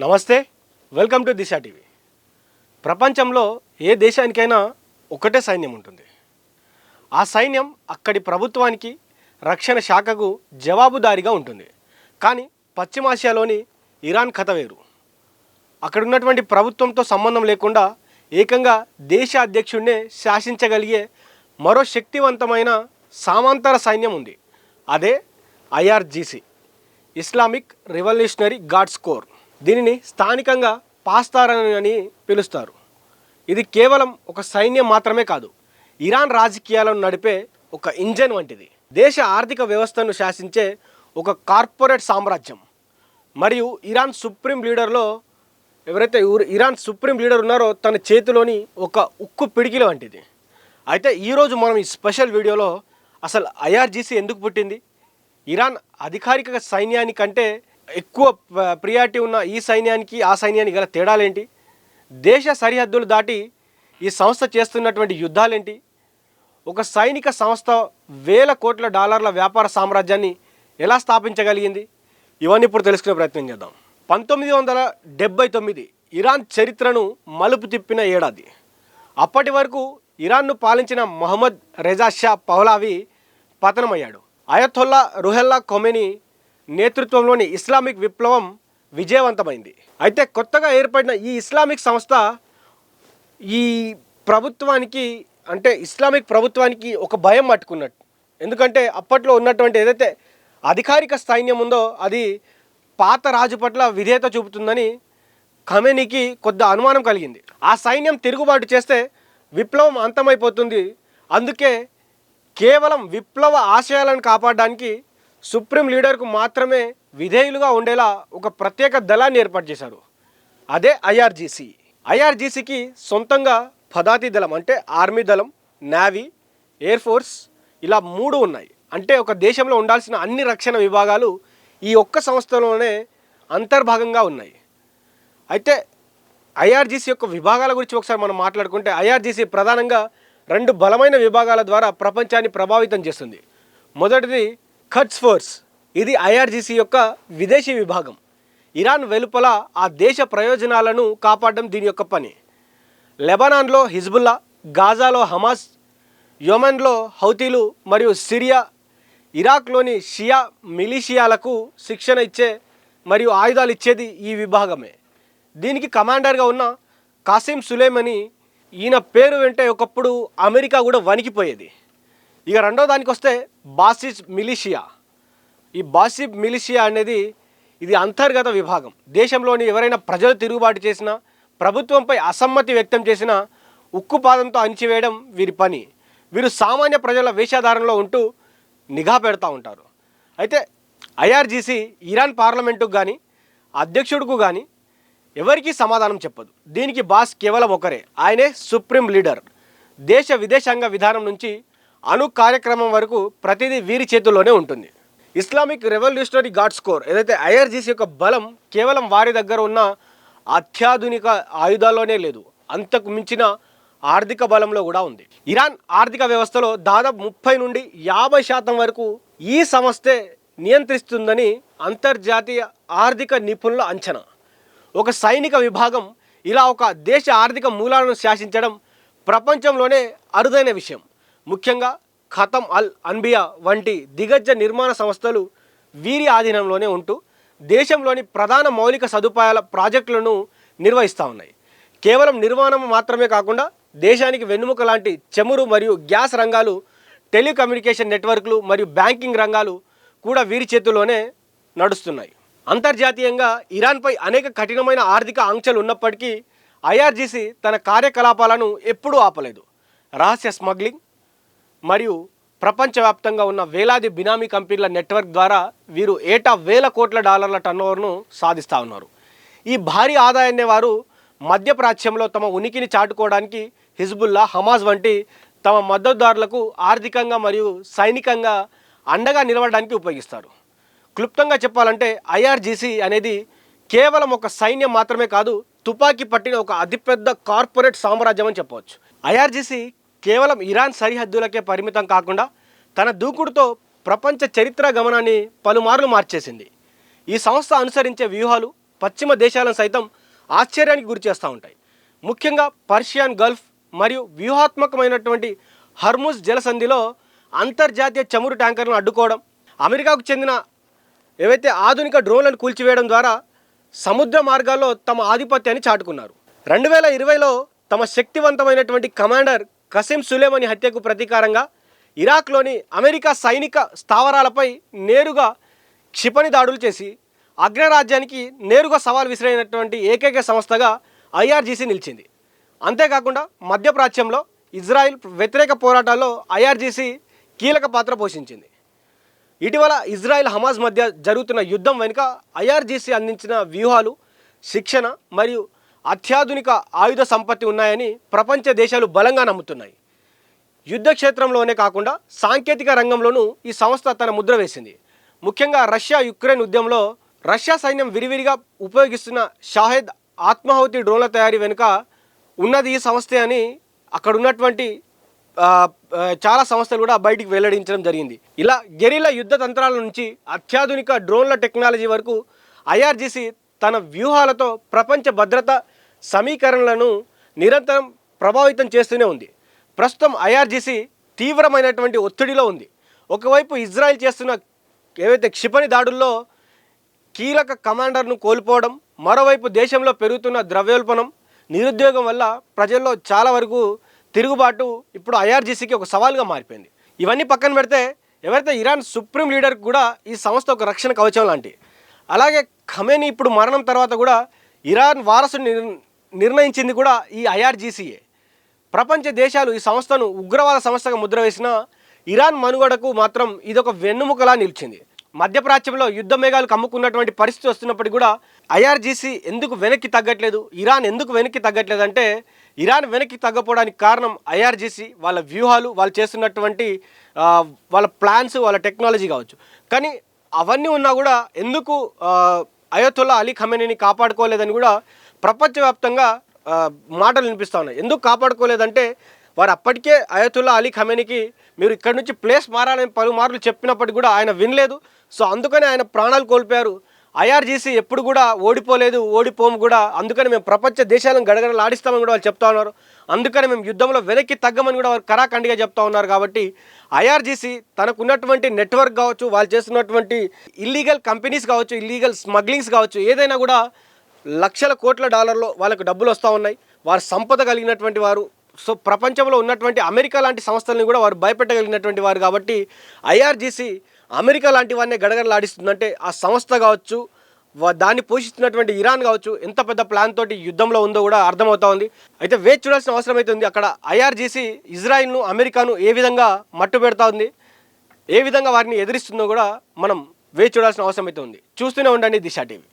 నమస్తే, welcome to Disha TV. ప్రపంచంలో ఏ దేశానికైనా ఒకటే సైన్యం ఉంటుంది. ఆ సైన్యం అక్కడి ప్రభుత్వానికి, రక్షణ శాఖకు జవాబుదారీగా ఉంటుంది. కానీ పశ్చిమాసియాలోని ఇరాన్ కథ వేరు. అక్కడ ఉన్నటువంటి ప్రభుత్వంతో సంబంధం లేకుండా ఏకంగా దేశ అధ్యక్షుడినే శాసించగలిగే మరో శక్తివంతమైన సామంతర సైన్యం ఉంది. అదే IRGC, Islamic revolutionary guards core. దీనిని స్థానికంగా పాస్తార్ అని పిలుస్తారు. ఇది కేవలం ఒక సైన్యం మాత్రమే కాదు, ఇరాన్ రాజకీయాలను నడిపే ఒక ఇంజన్ వంటిది. దేశ ఆర్థిక వ్యవస్థను శాసించే ఒక కార్పొరేట్ సామ్రాజ్యం. మరియు ఇరాన్ సుప్రీం లీడర్లో ఎవరైతే ఇరాన్ సుప్రీం లీడర్ ఉన్నారో తన చేతిలోని ఒక ఉక్కు పిడికిల వంటిది. అయితే ఈరోజు మనం ఈ స్పెషల్ వీడియోలో అసలు ఐఆర్జీసీ ఎందుకు పుట్టింది, ఇరాన్ అధికారిక సైన్యానికంటే ఎక్కువ ప్రియారిటీ ఉన్న ఈ సైన్యానికి ఆ సైన్యానికి గల తేడాలేంటి, దేశ సరిహద్దులు దాటి ఈ సంస్థ చేస్తున్నటువంటి యుద్ధాలేంటి, ఒక సైనిక సంస్థ వేల కోట్ల డాలర్ల వ్యాపార సామ్రాజ్యాన్ని ఎలా స్థాపించగలిగింది, ఇవన్నీ ఇప్పుడు తెలుసుకునే ప్రయత్నం చేద్దాం. 1979 ఇరాన్ చరిత్రను మలుపు తిప్పిన ఏడాది. అప్పటి వరకు ఇరాన్ను పాలించిన మొహమ్మద్ రెజా షా పహ్లావి పతనమయ్యాడు. అయతొల్లా రుహెల్లా ఖొమేనీ నేతృత్వంలోని ఇస్లామిక్ విప్లవం విజయవంతమైంది. అయితే కొత్తగా ఏర్పడిన ఈ ఇస్లామిక్ సంస్థ ఈ ప్రభుత్వానికి అంటే ఇస్లామిక్ ప్రభుత్వానికి ఒక భయం పట్టుకున్నట్టు. ఎందుకంటే అప్పట్లో ఉన్నటువంటి ఏదైతే అధికారిక సైన్యం ఉందో అది పాత రాజు పట్ల విధేయత చూపుతుందని ఖమేనీకి కొద్ది అనుమానం కలిగింది. ఆ సైన్యం తిరుగుబాటు చేస్తే విప్లవం అంతమైపోతుంది. అందుకే కేవలం విప్లవ ఆశయాలను కాపాడడానికి సుప్రీం లీడర్కు మాత్రమే విధేయులుగా ఉండేలా ఒక ప్రత్యేక దళాన్ని ఏర్పాటు చేశారు. అదే ఐఆర్జీసీ. ఐఆర్జీసీకి సొంతంగా పదాతి దళం అంటే ఆర్మీ దళం, నేవీ, ఎయిర్ ఫోర్స్ ఇలా 3 ఉన్నాయి. అంటే ఒక దేశంలో ఉండాల్సిన అన్ని రక్షణ విభాగాలు ఈ ఒక్క సంస్థలోనే అంతర్భాగంగా ఉన్నాయి. అయితే ఐఆర్జీసీ యొక్క విభాగాల గురించి ఒకసారి మనం మాట్లాడుకుంటే ఐఆర్జీసీ ప్రధానంగా 2 బలమైన విభాగాల ద్వారా ప్రపంచాన్ని ప్రభావితం చేస్తుంది. మొదటిది ఖడ్స్ ఫోర్స్. ఇది ఐఆర్జీసీ యొక్క విదేశీ విభాగం. ఇరాన్ వెలుపల ఆ దేశ ప్రయోజనాలను కాపాడడం దీని యొక్క పని. లెబనాన్లో హిజ్బుల్లా, గాజాలో హమాస్, యెమెన్లో హౌతీలు మరియు సిరియా, ఇరాక్లోని షియా మిలిషియాలకు శిక్షణ ఇచ్చే మరియు ఆయుధాలు ఇచ్చేది ఈ విభాగమే. దీనికి కమాండర్గా ఉన్న కాసిం సులేమని, ఈయన పేరు వెంటే ఒకప్పుడు అమెరికా కూడా వణికిపోయేది. ఇక రెండో దానికి వస్తే బాసిస్ మిలిషియా. ఈ బాసిస్ మిలిషియా అనేది ఇది అంతర్గత విభాగం. దేశంలోని ఎవరైనా ప్రజలు తిరుగుబాటు చేసినా, ప్రభుత్వంపై అసమ్మతి వ్యక్తం చేసినా ఉక్కుపాదంతో అణిచివేయడం వీరి పని. వీరు సామాన్య ప్రజల వేషధారణలో ఉంటూ నిఘా పెడతా ఉంటారు. అయితే ఐఆర్జీసీ ఇరాన్ పార్లమెంటుకు కానీ అధ్యక్షుడికి కానీ ఎవరికీ సమాధానం చెప్పదు. దీనికి బాస్ కేవలం ఒకరే, ఆయనే సుప్రీం లీడర్. దేశ విదేశాంగ విధానం నుంచి అణు కార్యక్రమం వరకు ప్రతిదీ వీరి చేతుల్లోనే ఉంటుంది. ఇస్లామిక్ రెవల్యూషనరీ గార్డ్స్ కోర్ ఏదైతే ఐఆర్జీసీ యొక్క బలం కేవలం వారి దగ్గర ఉన్న అత్యాధునిక ఆయుధాల్లోనే లేదు, అంతకు మించిన ఆర్థిక బలంలో కూడా ఉంది. ఇరాన్ ఆర్థిక వ్యవస్థలో దాదాపు 30 నుండి 50% వరకు ఈ సంస్థే నియంత్రిస్తుందని అంతర్జాతీయ ఆర్థిక నిపుణుల అంచనా. ఒక సైనిక విభాగం ఇలా ఒక దేశ ఆర్థిక మూలాలను శాసించడం ప్రపంచంలోనే అరుదైన విషయం. ముఖ్యంగా ఖతం అల్ అన్బియా వంటి దిగ్గజ నిర్మాణ సంస్థలు వీరి ఆధీనంలోనే ఉంటూ దేశంలోని ప్రధాన మౌలిక సదుపాయాల ప్రాజెక్టులను నిర్వహిస్తూ ఉన్నాయి. కేవలం నిర్మాణం మాత్రమే కాకుండా దేశానికి వెన్నుముక లాంటి చమురు మరియు గ్యాస్ రంగాలు, టెలికమ్యూనికేషన్ నెట్వర్క్లు మరియు బ్యాంకింగ్ రంగాలు కూడా వీరి చేతుల్లోనే నడుస్తున్నాయి. అంతర్జాతీయంగా ఇరాన్పై అనేక కఠినమైన ఆర్థిక ఆంక్షలు ఉన్నప్పటికీ ఐఆర్జీసీ తన కార్యకలాపాలను ఎప్పుడూ ఆపలేదు. రహస్య స్మగ్లింగ్ మరియు ప్రపంచవ్యాప్తంగా ఉన్న వేలాది బినామీ కంపెనీల నెట్వర్క్ ద్వారా వీరు ఏటా వేల కోట్ల డాలర్ల టర్నోవర్ను సాధిస్తూ ఉన్నారు. ఈ భారీ ఆదాయాన్ని వారు మధ్యప్రాచ్యంలో తమ ఉనికిని చాటుకోవడానికి హిజ్బుల్లా, హమాస్ వంటి తమ మద్దతుదారులకు ఆర్థికంగా మరియు సైనికంగా అండగా నిలవడానికి ఉపయోగిస్తారు. క్లుప్తంగా చెప్పాలంటే ఐఆర్జీసీ అనేది కేవలం ఒక సైన్యం మాత్రమే కాదు, తుపాకీ పట్టిన ఒక అతిపెద్ద కార్పొరేట్ సామ్రాజ్యం అని చెప్పవచ్చు. ఐఆర్జీసీ కేవలం ఇరాన్ సరిహద్దులకే పరిమితం కాకుండా తన దూకుడుతో ప్రపంచ చరిత్ర గమనాన్ని పలుమార్లు మార్చేసింది. ఈ సంస్థ అనుసరించే వ్యూహాలు, పశ్చిమ దేశాలను సైతం ఆశ్చర్యానికి గురి చేస్తూ ఉంటాయి. ముఖ్యంగా పర్షియన్ గల్ఫ్ మరియు వ్యూహాత్మకమైనటువంటి హర్ముజ్ జలసంధిలో అంతర్జాతీయ చమురు ట్యాంకర్లను అడ్డుకోవడం, అమెరికాకు చెందిన ఏవైతే ఆధునిక డ్రోన్లను కూల్చివేయడం ద్వారా సముద్ర మార్గాల్లో తమ ఆధిపత్యాన్ని చాటుకున్నారు. 2020లో తమ శక్తివంతమైనటువంటి కమాండర్ కసిం సులేమని హత్యకు ప్రతీకారంగా ఇరాక్లోని అమెరికా సైనిక స్థావరాలపై నేరుగా క్షిపణి దాడులు చేసి అగ్రరాజ్యానికి నేరుగా సవాల్ విసిరైనటువంటి ఏకైక సంస్థగా ఐఆర్జీసీ నిలిచింది. అంతేకాకుండా మధ్యప్రాచ్యంలో ఇజ్రాయిల్ వ్యతిరేక పోరాటాల్లో ఐఆర్జీసీ కీలక పాత్ర పోషించింది. ఇటీవల ఇజ్రాయిల్ హమాస్ మధ్య జరుగుతున్న యుద్ధం వెనుక ఐఆర్జీసీ అందించిన వ్యూహాలు, శిక్షణ మరియు అత్యాధునిక ఆయుధ సంపత్తి ఉన్నాయని ప్రపంచ దేశాలు బలంగా నమ్ముతున్నాయి. యుద్ధ క్షేత్రంలోనే కాకుండా సాంకేతిక రంగంలోనూ ఈ సంస్థ తన ముద్ర వేసింది. ముఖ్యంగా రష్యా యుక్రెయిన్ యుద్ధంలో రష్యా సైన్యం విరివిరిగా ఉపయోగిస్తున్న షాహెద్ ఆత్మాహుతి డ్రోన్ల తయారీ వెనుక ఉన్నది ఈ సంస్థే అని అక్కడ ఉన్నటువంటి చాలా సంస్థలు కూడా బయటికి వెల్లడించడం జరిగింది. ఇలా గెరిల్లా యుద్ధ తంత్రాల నుంచి అత్యాధునిక డ్రోన్ల టెక్నాలజీ వరకు ఐఆర్జీసీ తన వ్యూహాలతో ప్రపంచ భద్రత సమీకరణలను నిరంతరం ప్రభావితం చేస్తూనే ఉంది. ప్రస్తుతం ఐఆర్జీసీ తీవ్రమైనటువంటి ఒత్తిడిలో ఉంది. ఒకవైపు ఇజ్రాయెల్ చేస్తున్న ఏవైతే క్షిపణి దాడుల్లో కీలక కమాండర్ను కోల్పోవడం, మరోవైపు దేశంలో పెరుగుతున్న ద్రవ్యోల్బణం, నిరుద్యోగం వల్ల ప్రజల్లో చాలా వరకు తిరుగుబాటు ఇప్పుడు ఐఆర్జీసీకి ఒక సవాల్గా మారిపోయింది. ఇవన్నీ పక్కన పెడితే ఎవరైతే ఇరాన్ సుప్రీం లీడర్కి కూడా ఈ సంస్థ ఒక రక్షణ కవచం లాంటి. అలాగే ఖమేనీ ఇప్పుడు మరణం తర్వాత కూడా ఇరాన్ వారసుని నిర్ణయించింది కూడా ఈ ఐఆర్జీసీయే. ప్రపంచ దేశాలు ఈ సంస్థను ఉగ్రవాద సంస్థగా ముద్ర వేసిన ఇరాన్ మనుగడకు మాత్రం ఇదొక వెన్నుముకలా నిలిచింది. మధ్యప్రాచ్యంలో యుద్ధ మేఘాలు కమ్ముకున్నటువంటి పరిస్థితి వస్తున్నప్పటికీ కూడా ఐఆర్జీసీ ఎందుకు వెనక్కి తగ్గట్లేదు, ఇరాన్ ఎందుకు వెనక్కి తగ్గట్లేదు అంటే ఇరాన్ వెనక్కి తగ్గపోవడానికి కారణం ఐఆర్జీసీ, వాళ్ళ వ్యూహాలు, వాళ్ళు చేస్తున్నటువంటి వాళ్ళ ప్లాన్స్, వాళ్ళ టెక్నాలజీ కావచ్చు. కానీ అవన్నీ ఉన్నా కూడా ఎందుకు అయతొల్లా అలీ ఖమేనీని కాపాడుకోలేదని కూడా ప్రపంచవ్యాప్తంగా మాటలు వినిపిస్తూ ఉన్నాయి. ఎందుకు కాపాడుకోలేదంటే వారు అప్పటికే అయతొల్లా అలీ ఖమేనీకి మీరు ఇక్కడి నుంచి ప్లేస్ మారాలని పలుమార్లు చెప్పినప్పటికీ కూడా ఆయన వినలేదు. సో అందుకని ఆయన ప్రాణాలు కోల్పోయారు. ఐఆర్జీసీ ఎప్పుడు కూడా ఓడిపోలేదు, ఓడిపోము కూడా. అందుకని మేము ప్రపంచ దేశాలను గడగడలాడిస్తామని కూడా వాళ్ళు చెప్తా ఉన్నారు. అందుకని మేము యుద్ధంలో వెనక్కి తగ్గమని కూడా వారు కరాఖండిగా చెప్తా ఉన్నారు. కాబట్టి ఐఆర్జీసీ తనకున్నటువంటి నెట్వర్క్ కావచ్చు, వాళ్ళు చేస్తున్నటువంటి ఇల్లీగల్ కంపెనీస్ కావచ్చు, ఇల్లీగల్ స్మగ్లింగ్స్ కావచ్చు, ఏదైనా కూడా లక్షల కోట్ల డాలర్లో వాళ్ళకు డబ్బులు వస్తూ ఉన్నాయి. వారు సంపద కలిగినటువంటి వారు. సో ప్రపంచంలో ఉన్నటువంటి అమెరికా లాంటి సంస్థలను కూడా వారు భయపెట్టగలిగినటువంటి వారు. కాబట్టి ఐఆర్జీసీ అమెరికా లాంటి వారిని గడగడలాడిస్తుందంటే ఆ సంస్థ కావచ్చు, దాన్ని పోషిస్తున్నటువంటి ఇరాన్ కావచ్చు, ఎంత పెద్ద ప్లాన్ తోటి యుద్ధంలో ఉందో కూడా అర్థమవుతా ఉంది. అయితే వేచి చూడాల్సిన అవసరం అయితే ఉంది. అక్కడ ఐఆర్జీసీ ఇజ్రాయిల్ను, అమెరికాను ఏ విధంగా మట్టు పెడతా ఉంది, ఏ విధంగా వారిని ఎదిరిస్తుందో కూడా మనం వేచి చూడాల్సిన అవసరం అయితే ఉంది. చూస్తూనే ఉండండి దిశ టీవీ.